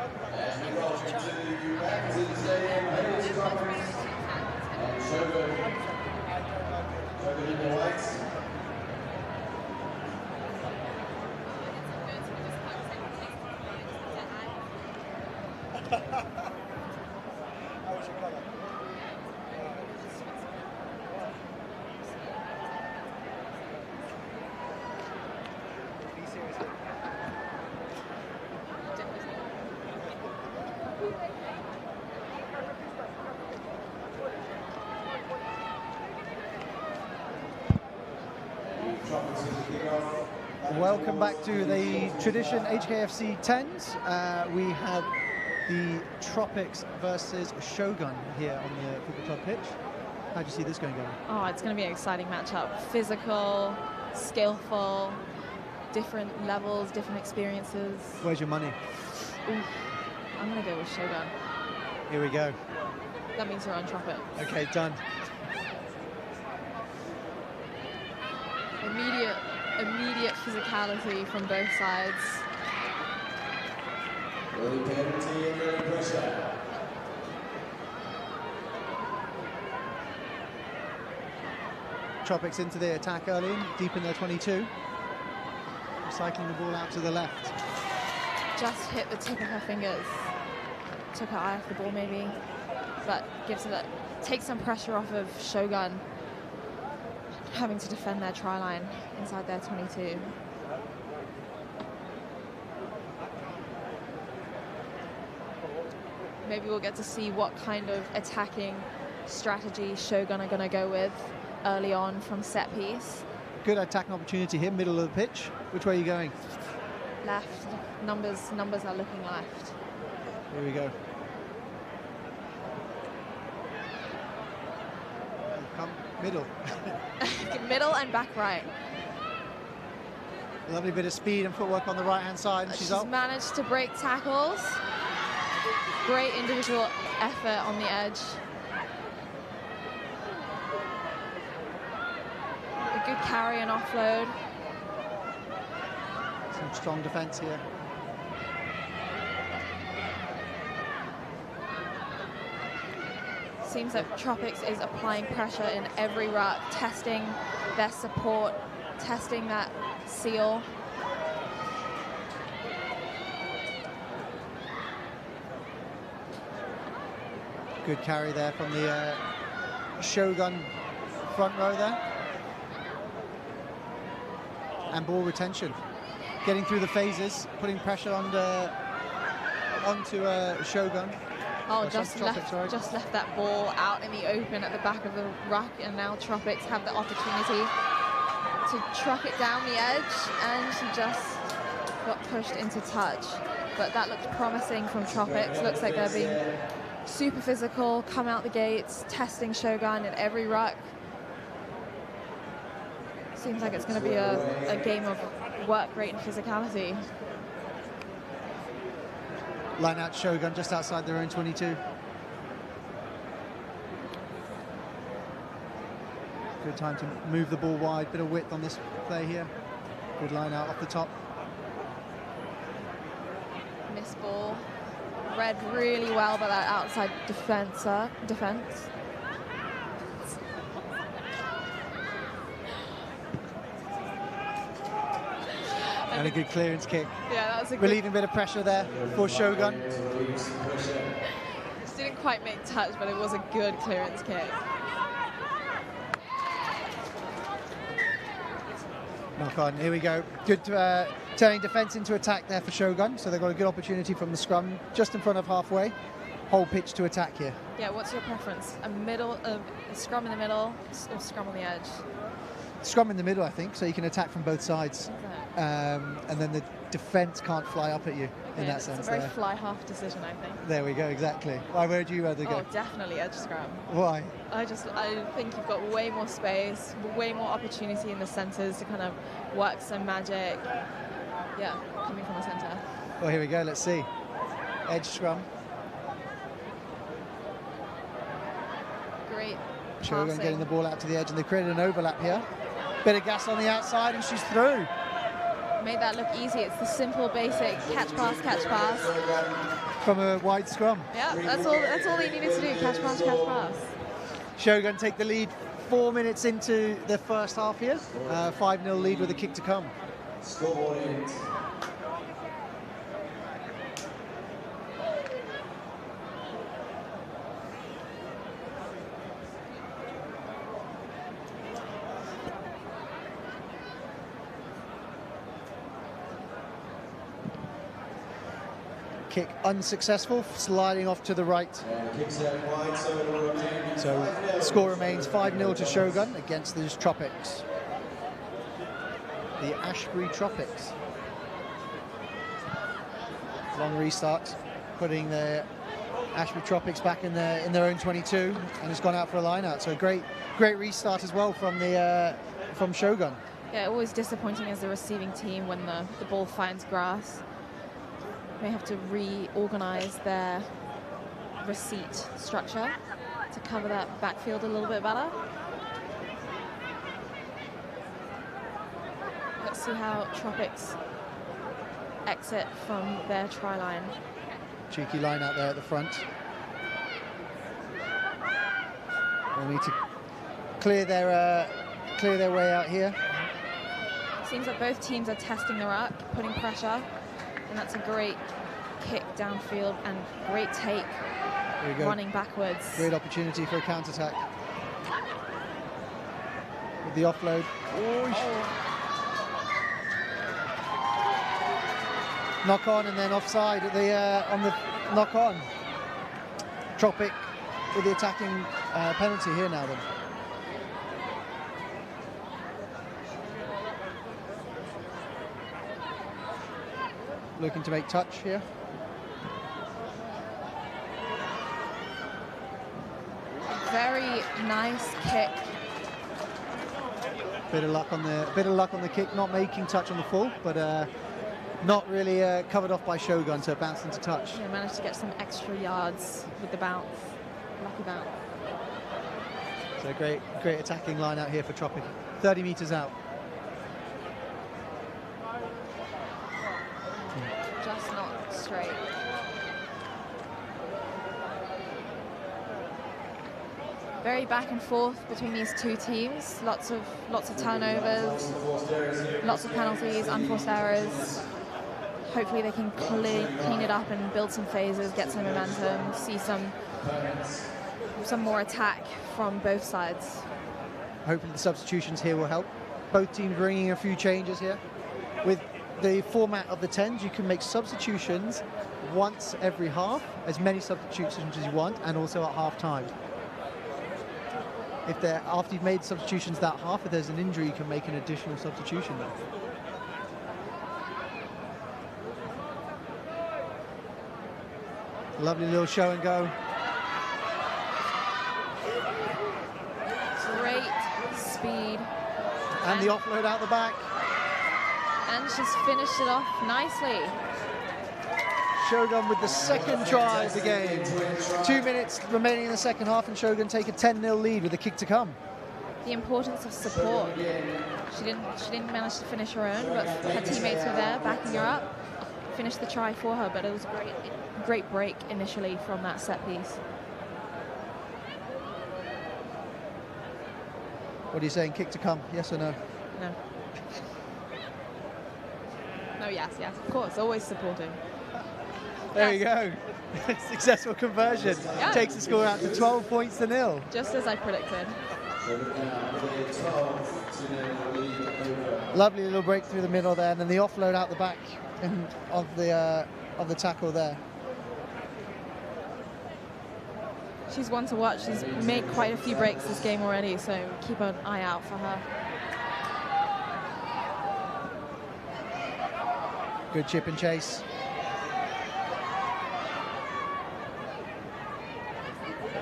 And we welcome to you back to the stadium, Haywards, Tropics, and Shogun. Shogun in the whites. How was your colour? Be serious. Welcome back to the tradition HKFC 10s. We have the Tropics versus Shogun here on the football club pitch. How do you see this going? Oh, it's going to be an exciting matchup. Physical, skillful, different levels, different experiences. Where's your money? Oof. I'm going to go with Shogun. Here we go. That means you're on Tropics. Okay, done. Immediate physicality from both sides. Early penalty and early pressure. Tropics into the attack early, deep in their 22. Recycling the ball out to the left. Just hit the tip of her fingers. Took her eye off the ball maybe, but takes some pressure off of Shogun having to defend their try line inside their 22. Maybe we'll get to see what kind of attacking strategy Shogun are going to go with early on from set piece. Good attacking opportunity here, middle of the pitch. Which way are you going? Left. Numbers are looking left. Here we go. Come middle. Middle and back right. Lovely bit of speed and footwork on the right-hand side. And she's up. Managed to break tackles. Great individual effort on the edge. A good carry and offload. Some strong defence here. Seems that Tropics is applying pressure in every ruck, testing their support, testing that seal. Good carry there from the Shogun front row there. And ball retention. Getting through the phases, putting pressure onto Shogun. Oh, just left that ball out in the open at the back of the ruck, and now Tropics have the opportunity to truck it down the edge, and she just got pushed into touch. But that looked promising from Tropics. Looks like they're being super physical, come out the gates, testing Shogun in every ruck. Seems like it's going to be a game of work rate and physicality. Line out Shogun just outside their own 22. Good time to move the ball wide, bit of width on this play here. Good line out off the top. Miss ball. Read really well by that outside defense. And a good clearance kick. Yeah, that was a good... Relieving a bit of pressure there for Shogun. Just didn't quite make touch, but it was a good clearance kick. Knock on, here we go. Good turning defence into attack there for Shogun. So they've got a good opportunity from the scrum, just in front of halfway. Whole pitch to attack here. Yeah, what's your preference? A scrum in the middle or scrum on the edge? Scrum in the middle, I think, so you can attack from both sides. And then the defence can't fly up at you in that sense. It's a very fly-half decision, I think. There we go, exactly. Why, where would you rather go? Oh, definitely edge scrum. Why? I think you've got way more space, way more opportunity in the centres to kind of work some magic. Yeah, coming from the centre. Well, here we go, let's see. Edge scrum. Great Shogun passing. getting the ball out to the edge, and they created an overlap here. Bit of gas on the outside, and she's through. Made that look easy. It's the simple, basic catch, pass, catch, pass. from a wide scrum. Yeah, that's all they needed to do. Catch pass, catch pass. Shogun take the lead 4 minutes into the first half here. 5-0 lead with a kick to come. Scoreboard in. Kick unsuccessful, sliding off to the right. Kicks out wide, so it will remain. So the score remains 5-0 to Shogun against the Tropics. The Ashbury Tropics. Long restart, putting the Ashbury Tropics back in their own 22, and it's gone out for a line out. So great restart as well from from Shogun. Yeah, always disappointing as the receiving team when the ball finds grass. They have to reorganize their receipt structure to cover that backfield a little bit better. Let's see how Tropics exit from their try line. Cheeky line out there at the front. They'll need to clear their way out here. Seems like both teams are testing the ruck, putting pressure. And that's a great kick downfield and great take running backwards. Great opportunity for a counter-attack. With the offload. Knock on and then offside at the on the knock on. Tropic with the attacking penalty here now then. Looking to make touch here. Very nice kick. Bit of luck on the kick, not making touch on the full, but not really covered off by Shogun, so it bounced into touch. Yeah, managed to get some extra yards with the bounce. Lucky bounce. So great attacking line out here for Tropic. 30 meters out. Just not straight. Very back and forth between these two teams. Lots of turnovers, lots of penalties, unforced errors. Hopefully they can clean it up and build some phases, get some momentum, see some more attack from both sides. Hopefully the substitutions here will help. Both teams bringing a few changes here. With the format of the 10s, you can make substitutions once every half, as many substitutions as you want, and also at half time. After you've made substitutions that half, if there's an injury, you can make an additional substitution there. Lovely little show and go. Great speed. And the offload out the back. And she's finished it off nicely. Shogun with the second try of the game. 2 minutes remaining in the second half, and Shogun take a 10-0 lead with a kick to come. The importance of support. She didn't manage to finish her own, but her teammates were there backing her up. Finished the try for her, but it was a great break initially from that set piece. What are you saying? Kick to come? Yes or no? No. No, yes, of course. Always supporting. There you go. Successful conversion. Yeah. Takes the score out to 12 points to 0. Just as I predicted. Lovely little break through the middle there, and then the offload out the back of the tackle there. She's one to watch. She's made quite a few breaks this game already, so keep an eye out for her. Good chip and chase.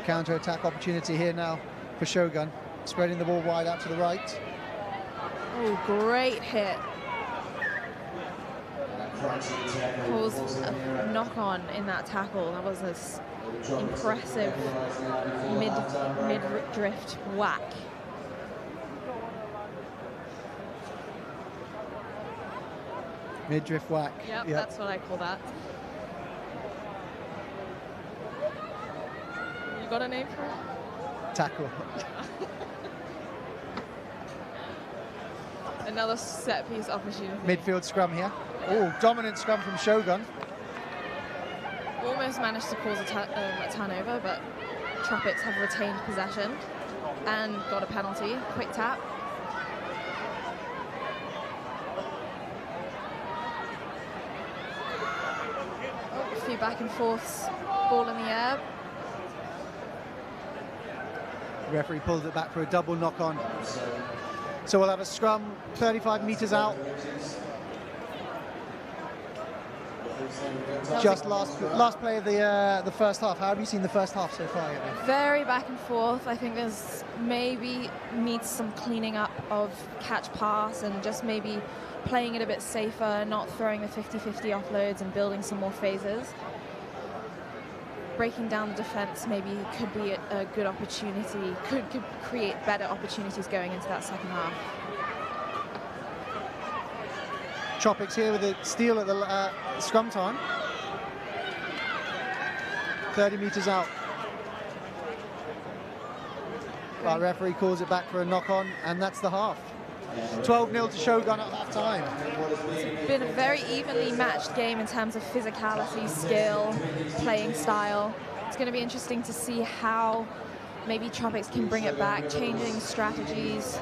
Counter-attack opportunity here now for Shogun. Spreading the ball wide out to the right. Oh, great hit. Caused a knock-on in that tackle. That was this impressive mid-drift whack. Mid-drift whack. Yep, that's what I call that. you got a name for it? Tackle. Another set piece opportunity. Midfield scrum here. Oh, dominant scrum from Shogun. Almost managed to cause a turnover, but Tropics have retained possession and got a penalty. Quick tap. Oh, a few back and forths. Ball in the air. The referee pulls it back for a double knock on. So we'll have a scrum 35 meters out. Just last play of the first half. How have you seen the first half so far, Gabby? Very back and forth. I think there's maybe needs some cleaning up of catch pass and just maybe playing it a bit safer, not throwing the 50-50 offloads and building some more phases. Breaking down the defense maybe could be a good opportunity, could create better opportunities going into that second half. Tropics here with a steal at the scrum time. 30 meters out. But referee calls it back for a knock on, and that's the half. 12-0 to Shogun at half time. It's been a very evenly matched game in terms of physicality, skill, playing style. It's going to be interesting to see how maybe Tropics can bring it back, changing strategies,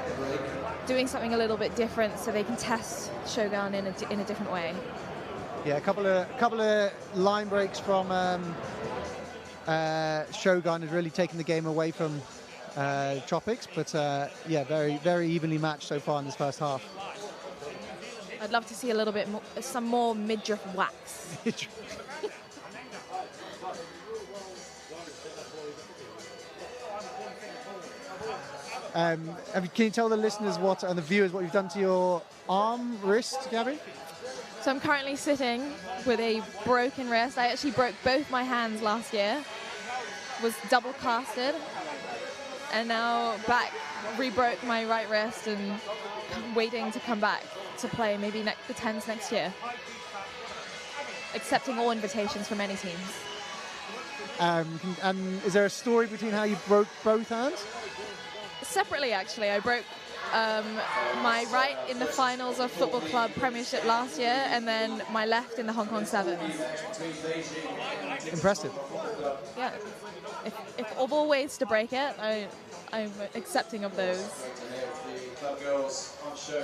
doing something a little bit different so they can test Shogun in a different way. Yeah, a couple of line breaks from Shogun has really taken the game away from Tropics, but yeah, very evenly matched so far in this first half. I'd love to see a little bit more, some more midriff wax. Can you tell the listeners and the viewers what you've done to your arm, wrist, Gabby? So I'm currently sitting with a broken wrist. I actually broke both my hands last year, was double casted, and now re-broke my right wrist and waiting to come back to play maybe the 10s next year. Accepting all invitations from any teams. And is there a story between how you broke both hands? Separately, actually. I broke my right in the finals of Football Club Premiership last year, and then my left in the Hong Kong Sevens. Impressive. Yeah. If of all ways to break it, I'm accepting of those.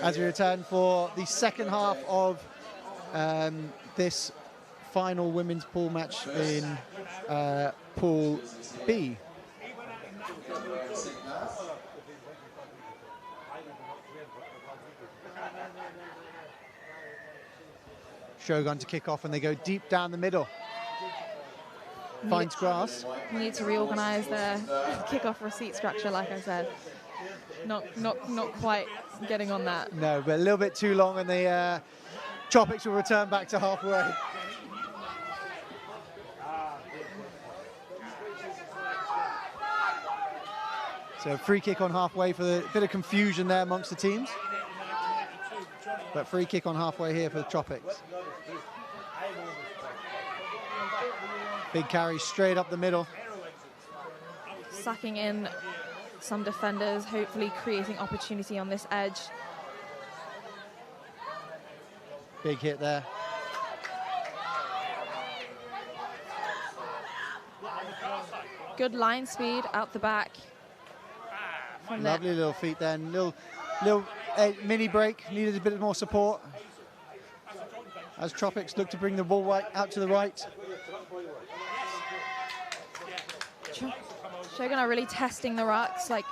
As we return for the second half of this final women's pool match in Pool B. Shogun to kick off, and they go deep down the middle. Finds grass. Need to reorganize their kickoff receipt structure, like I said. Not quite getting on that. No, but a little bit too long, and the Tropics will return back to halfway. So free kick on halfway for the bit of confusion there amongst the teams. But free kick on halfway here for the Tropics. Big carry straight up the middle. Sucking in some defenders, hopefully creating opportunity on this edge. Big hit there. Good line speed out the back. Lovely little feet there. Little mini break. Needed a bit more support. As Tropics look to bring the ball right out to the right. Shogun are really testing the rucks, like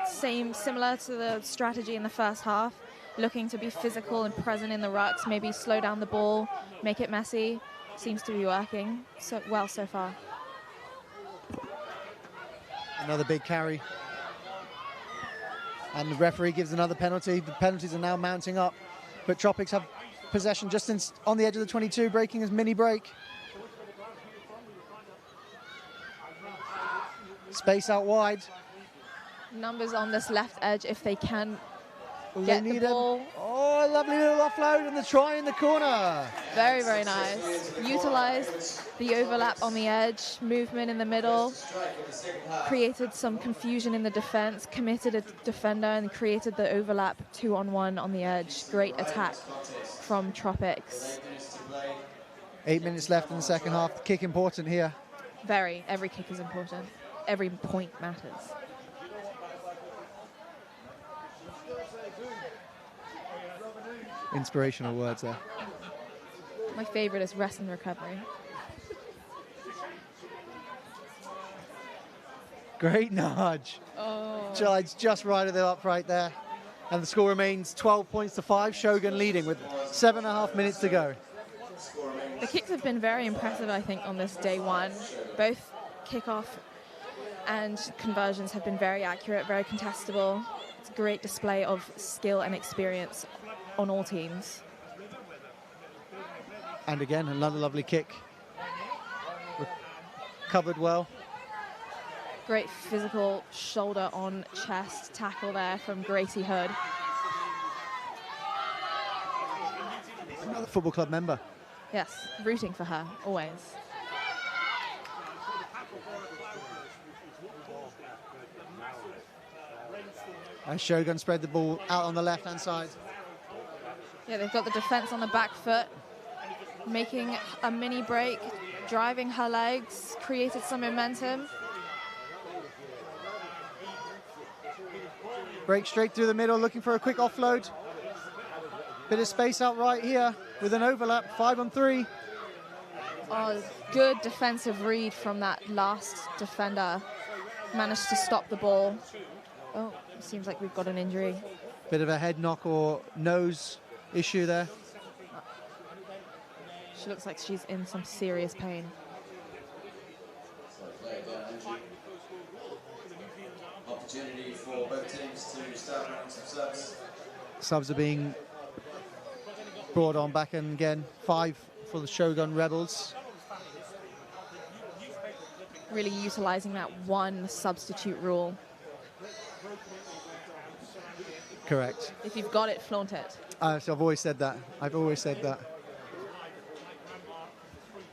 similar to the strategy in the first half, looking to be physical and present in the rucks, maybe slow down the ball, make it messy. Seems to be working so well so far. Another big carry. And the referee gives another penalty. The penalties are now mounting up, but Tropics have possession just on the edge of the 22, breaking his mini break. Space out wide. Numbers on this left edge, if they can get the ball. Oh, a lovely little offload and the try in the corner. Very, very nice. Utilized the overlap on the edge, movement in the middle, created some confusion in the defense, committed a defender and created the overlap 2-on-1 on the edge. Great attack from Tropics. 8 minutes left in the second half. The kick important here. Very. Every kick is important. Every point matters. Inspirational words there. My favorite is rest and recovery. Great nudge. Oh. Giles just right of the upright there. And the score remains 12 points to 5. Shogun leading with 7.5 minutes to go. The kicks have been very impressive, I think, on this day one. Both kickoff and conversions have been very accurate, very contestable. It's a great display of skill and experience on all teams. And again, another lovely kick. Covered well. Great physical shoulder on chest tackle there from Gracie Hood. Another football club member. Yes, rooting for her, always. As Shogun spread the ball out on the left-hand side. Yeah, they've got the defense on the back foot, making a mini break, driving her legs, created some momentum. Break straight through the middle, looking for a quick offload. Bit of space out right here with an overlap, 5-on-3. Oh, good defensive read from that last defender. Managed to stop the ball. Oh, seems like we've got an injury. Bit of a head knock or nose issue there. She looks like she's in some serious pain. Opportunity for both teams to start running some subs. Subs are being brought on back in again. 5 for the Shogun Rebels. Really utilizing that one substitute rule. Correct. If you've got it, flaunt it. So I've always said that. I've always said that.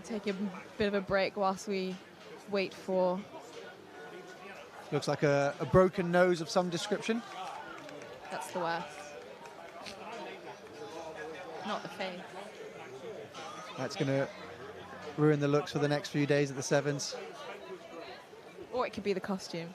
Take a bit of a break whilst we wait for... Looks like a broken nose of some description. That's the worst. Not the face. That's going to ruin the looks for the next few days at the Sevens. Or it could be the costume.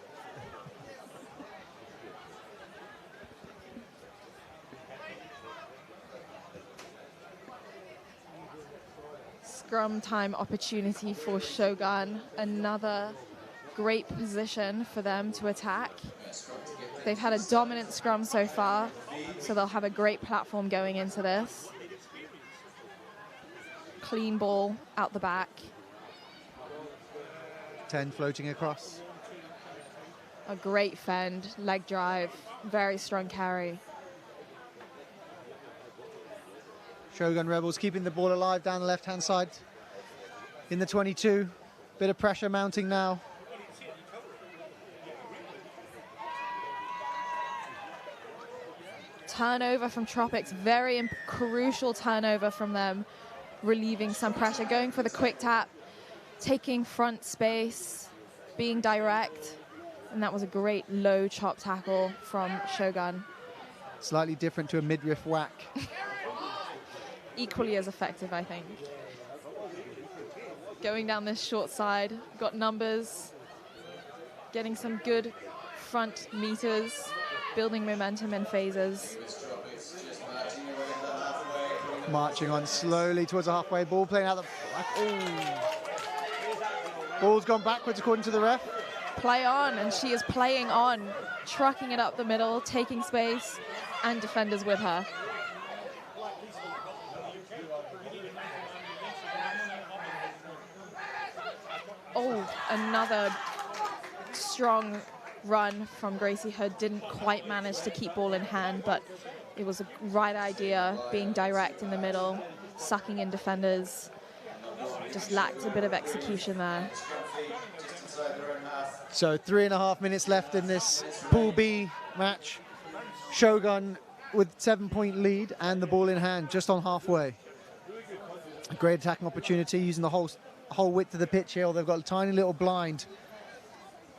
Scrum time opportunity for Shogun. Another great position for them to attack. They've had a dominant scrum so far, so they'll have a great platform going into this. Clean ball out the back. 10 floating across. A great fend, leg drive, very strong carry. Shogun Rebels keeping the ball alive down the left-hand side. In the 22, bit of pressure mounting now. Turnover from Tropics, very crucial turnover from them, relieving some pressure, going for the quick tap, taking front space, being direct, and that was a great low chop tackle from Shogun. Slightly different to a midriff whack. Equally as effective, I think. Going down this short side, got numbers, getting some good front meters, building momentum in phases. Marching on slowly towards the halfway, ball playing out the... Oh. Ball's gone backwards according to the ref. Play on, and she is playing on, trucking it up the middle, taking space, and defenders with her. Oh, another strong run from Gracie Hood. Didn't quite manage to keep ball in hand, but it was a right idea, being direct in the middle, sucking in defenders. Just lacked a bit of execution there. So 3.5 minutes left in this Pool B match. Shogun with 7-point lead and the ball in hand, just on halfway. A great attacking opportunity, using the whole width of the pitch here. They've got a tiny little blind.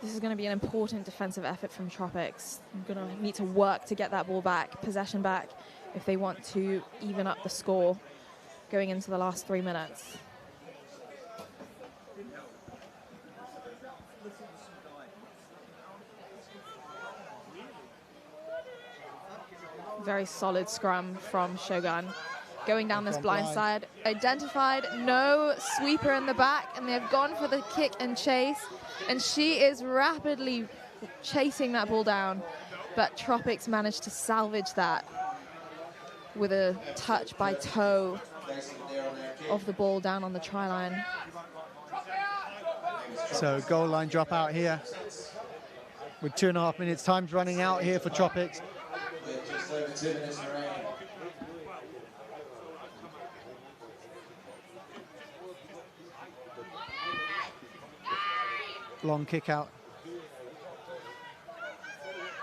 This is going to be an important defensive effort from Tropics. They're going to need to work to get that ball back, possession back, if they want to even up the score going into the last 3 minutes. Very solid scrum from Shogun. Going down this blind side, identified, no sweeper in the back, and they've gone for the kick and chase, and she is rapidly chasing that ball down, but Tropics managed to salvage that with a touch by toe of the ball down on the try line. So goal line drop out here with 2.5 minutes. Time's running out here for Tropics. With just over 2 minutes remaining. Long kick out.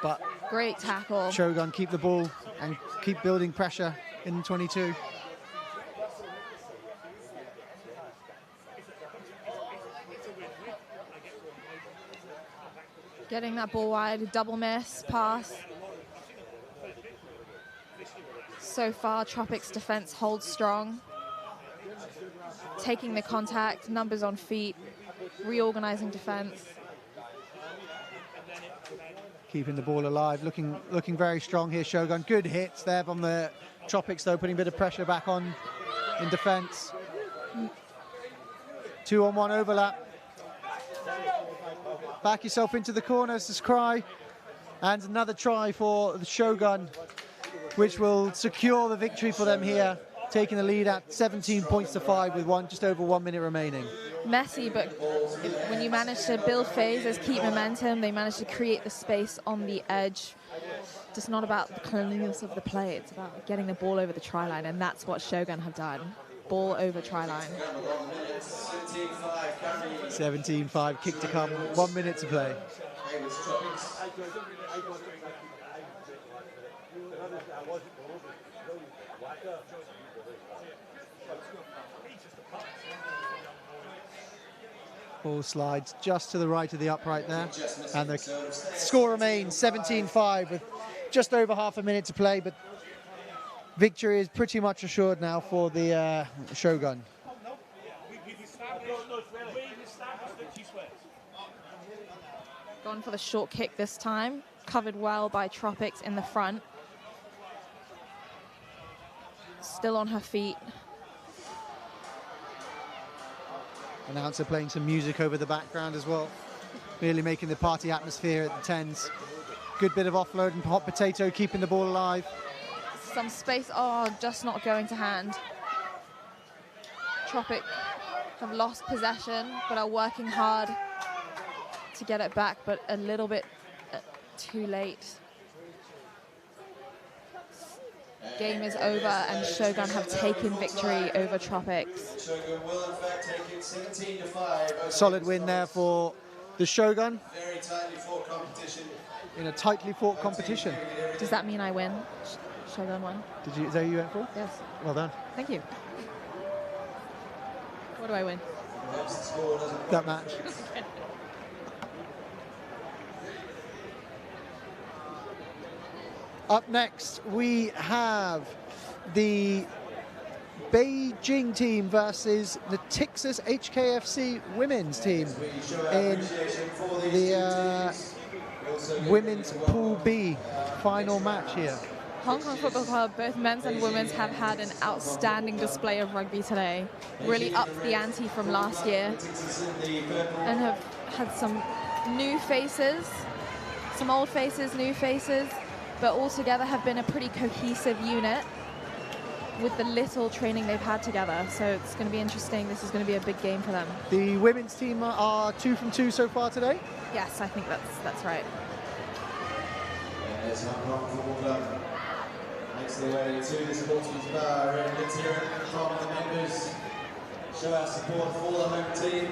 But great tackle. Shogun keep the ball and keep building pressure in 22. Getting that ball wide, double miss, pass. So far, Tropics defense holds strong. Taking the contact, numbers on feet, reorganizing defense. Keeping the ball alive, looking very strong here, Shogun. Good hits there from the Tropics, though, putting a bit of pressure back on in defense. 2-on-1 overlap. Back yourself into the corner, says Cry. And another try for the Shogun, which will secure the victory for them here, taking the lead at 17 points to 5 with just over 1 minute remaining. Messy, but when you manage to build phases, keep momentum, they manage to create the space on the edge. It's not about the cleanliness of the play, it's about getting the ball over the try line, and that's what Shogun have done. Ball over try line. 17-5, kick to come, 1 minute to play. Ball slides just to the right of the upright there. And the score remains 17-5 with just over half a minute to play, but victory is pretty much assured now for the Shogun. Gone for the short kick this time. Covered well by Tropics in the front. Still on her feet. Announcer playing some music over the background as well. Really making the party atmosphere at the 10s. Good bit of offload and hot potato, keeping the ball alive. Some space, just not going to hand. Tropic have lost possession, but are working hard to get it back, but a little bit too late. Game is over, and Shogun have taken victory over Tropics. Shogun will in fact take it 17-5. Solid win there for the Shogun. Very tightly fought competition. In a tightly fought competition. Does that mean I win? Shogun won. Is that who you went for? Yes. Well done. Thank you. What do I win? That match. Up next, we have the Beijing team versus the Texas HKFC women's team in the women's Pool B final match here. Hong Kong Football Club, both men's and women's, have had an outstanding display of rugby today. Really upped the ante from last year and have had some new faces, some old faces, new faces, but all together have been a pretty cohesive unit with the little training they've had together. So it's going to be interesting. This is going to be a big game for them. The women's team are 2 from 2 so far today? Yes, I think that's right. There's Hong Kong Football Club. Makes their way to the Sportsman's Bar, and let's hear it from the members. Show our support for the home team.